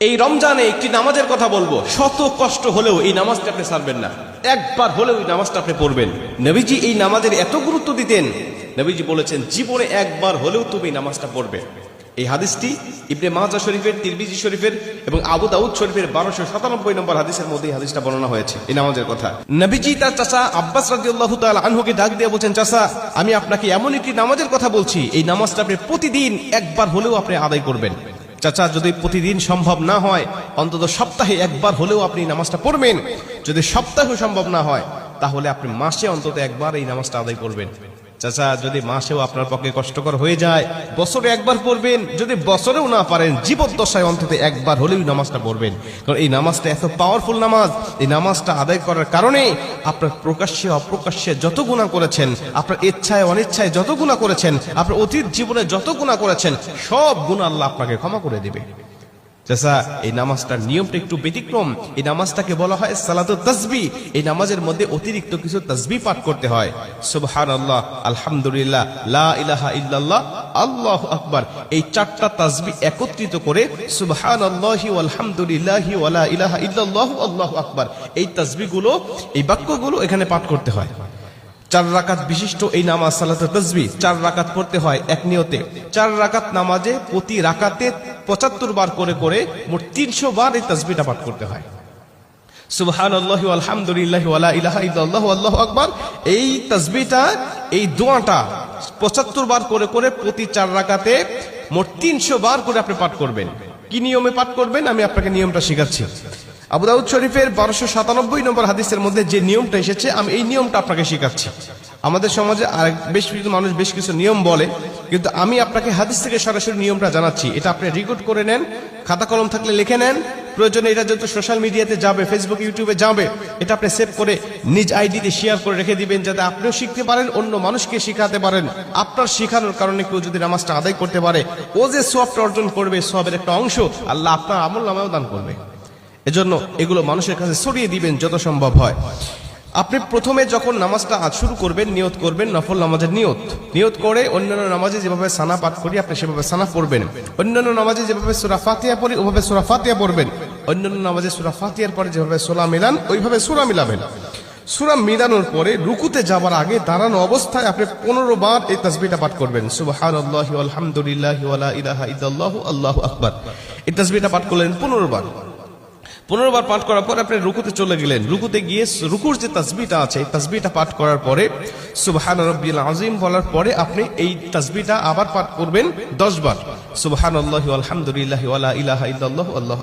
এই রমজানে একটি নামাজের কথা বলবো, শত কষ্ট হলেও এই নামাজটা আপনি ছাড়বেন না, একবার হলেও এই নামাজটা আপনি পড়বেন। নবীজি এই নামাজের এত গুরুত্ব দিতেন, নবীজি বলেছেন জীবনে একবার হলেও তুমি এই নামাজটা পড়বে। এই হাদিসটি ইবনে মাজাহ শরীফের, তিরমিজি শরীফের এবং আবু দাউদ শরীফের 1297 নম্বর হাদিসের মধ্যে এই হাদিসটা বর্ণনা হয়েছে এই নামাজের কথা। নবীজি তার চাচা আব্বাস রাদিয়াল্লাহু তাআলা আনহুকে ডাক দিয়ে বলেন, চাচা আমি আপনাকে এমন একটি নামাজের কথা বলছি, এই নামাজটা আপনি প্রতিদিন একবার হলেও আপনি আদায় করবেন। চাচা যদি প্রতিদিন সম্ভব না হয়, অন্তত সপ্তাহে একবার হলেও আপনি নামাজটা পড়বেন। যদি সপ্তাহে সম্ভব না হয়, তাহলে আপনি মাসে অন্তত একবার এই নামাজটা আদায় করবেন। চাচা যদি মাসেও আপনার পক্ষে কষ্টকর হয়ে যায়, বছরে একবার পড়বেন। যদি বছরেও না পারেন, জীবদ্দশায় অন্তত একবার হলেও নামাজটা পড়বেন। কারণ এই নামাজটা এত পাওয়ারফুল নামাজ। এই নামাজটা আদায় করার কারণে আপনার প্রকাশ্যে অপ্রকাশ্যে যত গুনাহ করেছেন, আপনার ইচ্ছায় অনিচ্ছায় যত গুনাহ করেছেন, আপনার অতীত জীবনে যত গুনাহ করেছেন, সব গুনাহ আল্লাহ আপনাকে ক্ষমা করে দেবে। চাচা এই নামাজটার নিয়মটা একটু ব্যতিক্রম। এই নামাজটাকে বলা হয় সালাতুত তাসবিহ। এই নামাজের মধ্যে অতিরিক্ত কিছু তাসবিহ পাঠ করতে হয়। সুবহানাল্লাহ, আলহামদুলিল্লাহ, লা ইলাহা ইল্লাল্লাহ, আল্লাহু আকবার। এই চারটা তাসবিহ একত্রিত করে সুবহানাল্লাহি ওয়াল হামদুলিল্লাহি ওয়া লা ইলাহা ইল্লাল্লাহ আল্লাহু আকবার, এই তাসবিহগুলো, এই বাক্যগুলো এখানে পাঠ করতে হয়। 4 রাকাত বিশিষ্ট এই নামাজ সালাতুত তাসবিহ 4 রাকাত পড়তে হয় এক নিয়তে। 4 রাকাত নামাজে প্রতি রাকাতে 75 বার করে করে মোট 300 বার এই তাসবিহটা পাঠ করতে হয়। সুবহানাল্লাহি ওয়াল হামদুলিল্লাহি ওয়া লা ইলাহা ইল্লাল্লাহু আল্লাহু আকবার, এই তাসবিহটা, এই দোয়াটা 75 বার করে করে প্রতি 4 রাকাতে মোট 300 বার করে আপনি পাঠ করবেন। কি নিয়মে পাঠ করবেন আমি আপনাকে নিয়মটা শেখাচ্ছি। আবু দাউদ শরীফের 1297 নম্বর হাদিসের মধ্যে যে নিয়মটা এসেছে, আমি এই নিয়মটা আপনাকে শেখাচ্ছি। আমাদের সমাজে আর বেশ কিছু মানুষ বেশ কিছু নিয়ম বলে, কিন্তু আমি আপনাকে হাদিস থেকে সরাসরি নিয়মটা জানাচ্ছি। এটা আপনি রেকর্ড করে নেন, খাতা কলম থাকলে লিখে নেন। প্রয়োজনে এটা যত সোশ্যাল মিডিয়াতে যাবে, ফেসবুক ইউটিউবে যাবে, এটা আপনি সেভ করে নিজ আইডিতে শেয়ার করে রেখে দিবেন, যাতে আপনিও শিখতে পারেন, অন্য মানুষকে শিখাতে পারেন। আপনার শেখানোর কারণে কেউ যদি নামাজটা আদায় করতে পারে, ও যে সওয়াবটা অর্জন করবে, সওয়াবের একটা অংশ আল্লাহ আপনার আমলনামায়ও দান করবে। এজন্য এগুলো মানুষের কাছে ছড়িয়ে দিবেন যত সম্ভব হয়। আপনি প্রথমে যখন নামাজটা শুরু করবেন, নিয়ত করবেন নফল নামাজের নিয়ত করে অন্যান্য নামাজে যেভাবে সানা পাঠ করি আপনি সেভাবে সানা পড়বেন। অন্যান্য নামাজে যেভাবে সূরা ফাতিহা পড়ি ওভাবে সূরা ফাতিহা পড়বেন। অন্যান্য নামাজে সূরা ফাতিহার পরে যেভাবে সূরা মিলান ওইভাবে সূরা মিলাবেন। সূরা মিলানোর পরে রুকুতে যাবার আগে দাঁড়ানো অবস্থায় আপনি 15 বার এই তাসবিহটা পাঠ করবেন। সুবহানাল্লাহি ওয়াল হামদুলিল্লাহি ওয়া লা ইলাহা ইল্লাল্লাহু আল্লাহু আকবার, এই তাসবিহটা পাঠ করলেন 15 বার। 15 বার পাঠ করার পর আপনি রুকুতে চলে গেলেন। রুকুতে গিয়ে রুকুর যে তাসবিহটা আছে, এই তাসবিহটা পাঠ করার পরে সুবহান রাব্বিল আযীম বলার পরে আপনি এই তাসবিহটা আবার পাঠ করবেন 10 বার। সুবহানাল্লাহি ওয়াল হামদুলিল্লাহি ওয়া লা ইলাহা ইল্লাল্লাহু আল্লাহু